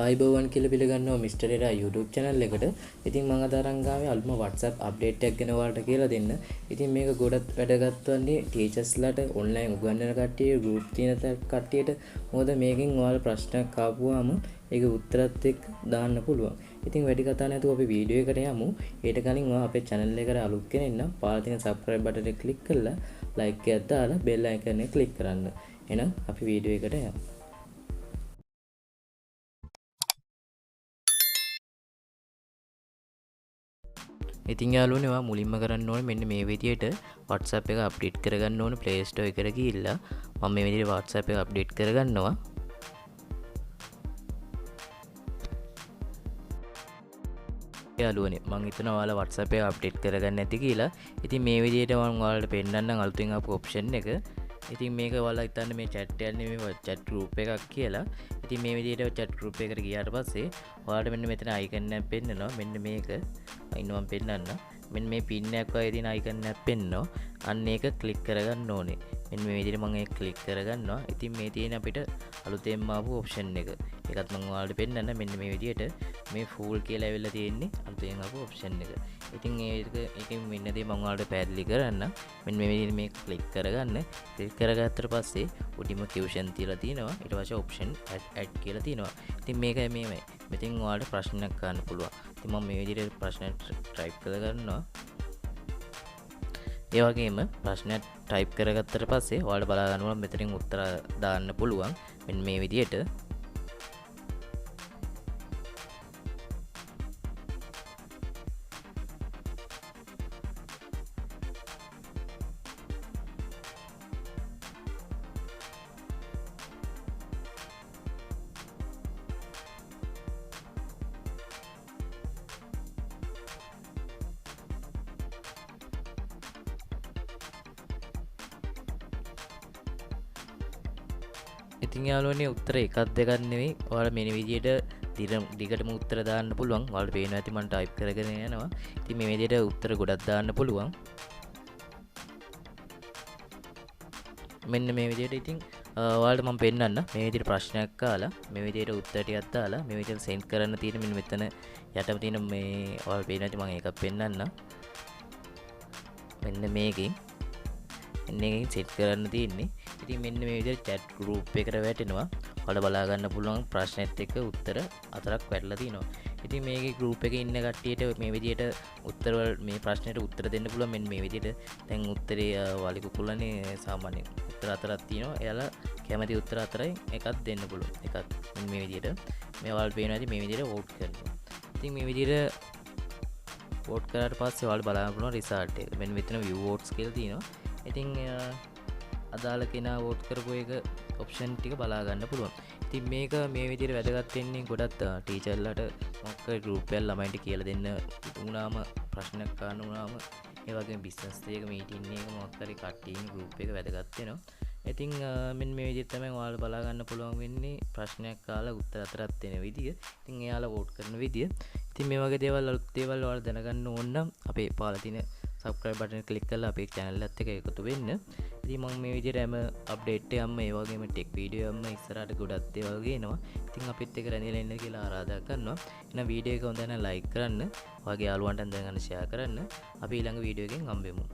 ආයිබෝවන් කියලා පිළිගන්නවා mister එරා YouTube channel එකට. ඉතින් මම අද අරන් ගාවේ අලුත්ම WhatsApp update එකක් ගැන ඔයාලට කියලා දෙන්න. ඉතින් මේක ගොඩක් වැදගත් වන්නේ teachersලාට online උගන්වන කට්ටිය group තියෙන කට්ටියට. මොකද මේකෙන් ඔයාලා ප්‍රශ්නයක් ආපුවාම ඒක උත්තරත් එක්ක දාන්න පුළුවන්. ඉතින් වැඩි කතා නැතුව අපි වීඩියෝ එකට යමු. ඊට කලින් ඔයා අපේ channel එකට අලුත් කෙනෙක් නම් පාළ තියෙන subscribe button එක click කරලා like එකක් දාලා bell icon එක click කරන්න. එහෙනම් අපි වීඩියෝ එකට යමු. ඉතින් යාළුවනේ ඔයා මුලින්ම කරන්න ඕනේ මෙන්න මේ විදියට WhatsApp එක අප්ඩේට් කරගන්න ඕනේ Play Store එකට ගිහිල්ලා මම මේ විදියට WhatsApp එක අප්ඩේට් කරගන්නවා. යාළුවනේ මම හිතනවා ඔයාලා WhatsApp එක අප්ඩේට් කරගන්න නැති කියලා. ඉතින් මේ විදියට මම ඔයාලට පෙන්නන්නම් අලුතෙන් ආපු ඔප්ෂන් එක. ඉතින් මේක ඔයාලා හිතන්නේ මේ chat එකක් නෙමෙයි chat group එකක් කියලා. ඉතින් මේ විදියට chat group එකට ගියාට පස්සේ ඔයාලට මෙන්න මෙතන icon එකක් පෙන්නනවා. මෙන්න මේක ඉන්න මම පෙන්නන්න. මෙන්න මේ pin එකක් වගේ තියෙන icon එකක් පෙන්නනවා. අන්න ඒක click කරගන්න ඕනේ. මෙන්න මේ විදියට මම ඒක click කරගන්නවා. ඉතින් මේ තියෙන අපිට අලුතෙන්ම ආපු option එක. ඒකත් මම ඔයාලට පෙන්නන්න. මෙන්න මේ විදියට මේ full කියලා ඇවිල්ලා තියෙන්නේ අලුතෙන් ආපු option එක. ඉතින් ඒකෙන් මෙන්න දේ මම ඔයාලට පැහැදිලි කරන්න. මෙන්න මේ විදියට මේක click කරගන්න. click කරගත්තට පස්සේ උඩින්ම tuition තියලා තියෙනවා. ඊට පස්සේ option add කියලා තියෙනවා. ඉතින් මේකයි මේමයි. මෙතෙන් ඔයාලට ප්‍රශ්නයක් ගන්න පුළුවන්. ඉතින් මම මේ විදිහට ප්‍රශ්න type කරගන්නවා. ඒ වගේම ප්‍රශ්නයක් type කරගත්තට පස්සේ ඔයාලට බලා ගන්න ඕන මෙතනින් උත්තර දාන්න පුළුවන්. මෙන්න මේ විදිහට. ඉතින් යාළුවනේ උත්තර එකක් දෙකක් නෙවෙයි ඔයාලා මේ විදිහට දිගටම උත්තර දාන්න පුළුවන්. ඔයාලට පේනවා ඇති මම ටයිප් කරගෙන යනවා. ඉතින් මේ විදිහට උත්තර ගොඩක් දාන්න පුළුවන්. මෙන්න මේ විදිහට ඉතින් ඔයාලට මම පෙන්නන්න මේ විදිහට ප්‍රශ්නයක් අහලා මේ විදිහට උත්තර ටිකක් දාලා මේ විදිහට සෙන්ඩ් කරන්න තියෙන මෙන්න මෙතන යටම තියෙන මේ ඔයාලට පේනවා ඇති මම එකක් පෙන්නන්න. මෙන්න මේකෙන් එන්නේ සෙට් කරන්න තියෙන්නේ. ඉතින් මෙන්න මේ විදිහට chat group එකට වැටෙනවා. ඔයාලා බලා ගන්න පුළුවන් ප්‍රශ්නෙත් එක්ක උත්තර හතරක් වැටලා තිනවා. ඉතින් මේකේ group එකේ ඉන්න කට්ටියට මේ විදිහට උත්තර මේ ප්‍රශ්නෙට උත්තර දෙන්න පුළුවන්. මෙන්න මේ විදිහට දැන් උත්තරේ වාලි කුකුල්ලානේ සාමාන්‍යයෙන් උත්තර හතරක් තියෙනවා. එයාලා කැමති උත්තර හතරෙන් එකක් දෙන්න පුළුවන්. එකක් මෙන්න මේ විදිහට මේ ඔයාලට පේනවා ඇති මේ විදිහට vote කරනවා. ඉතින් මේ විදිහට vote කරාට පස්සේ ඔයාලා බලා ගන්න පුළුවන් result එක. මෙන්න මෙතන view votes කියලා තියෙනවා. ඉතින් අදාළ කෙනා වෝට් කරපු එක ඔප්ෂන් ටික බලා ගන්න පුළුවන්. ඉතින් මේක මේ විදිහට වැදගත් වෙන්නේ ගොඩක් ටීචර්ලාට මොකක් හරි ගෲප් එකක් ළමයින්ට කියලා දෙන්න උනාම ප්‍රශ්නයක් අහන්න උනාම ඒ වගේම බිස්නස් එකක මීටින් එකක මොකක් හරි කට්ටියගේ ගෲප් එක වැදගත් වෙනවා. ඉතින් මෙන්න මේ විදිහට තමයි ඔයාලා බලා ගන්න පුළුවන් වෙන්නේ ප්‍රශ්නයක් අහලා උත්තර හතරක් දෙන විදිය. ඉතින් එයාලා වෝට් කරන විදිය. ඉතින් මේ වගේ දේවල් අලුත් දේවල් ඔයාලා දැනගන්න ඕන නම් අපේ පාලා තියෙන subscribe button එක click කරලා අපේ channel එකත් එක්ක එකතු වෙන්න. ඉතින් මම මේ විදිහට හැම update එකක්ම ඒ වගේම tech video එකක්ම ඉස්සරහට ගොඩක් දේවල් ගේනවා. ඉතින් අපිත් එක්ක රැඳිලා ඉන්න කියලා ආරාධනා කරනවා. එහෙනම් වීඩියෝ එක හොඳ නම් like කරන්න, ඔයාගේ යාළුවන්ටත් දැනගන්න share කරන්න. අපි ඊළඟ වීඩියෝ එකෙන් හම්බෙමු.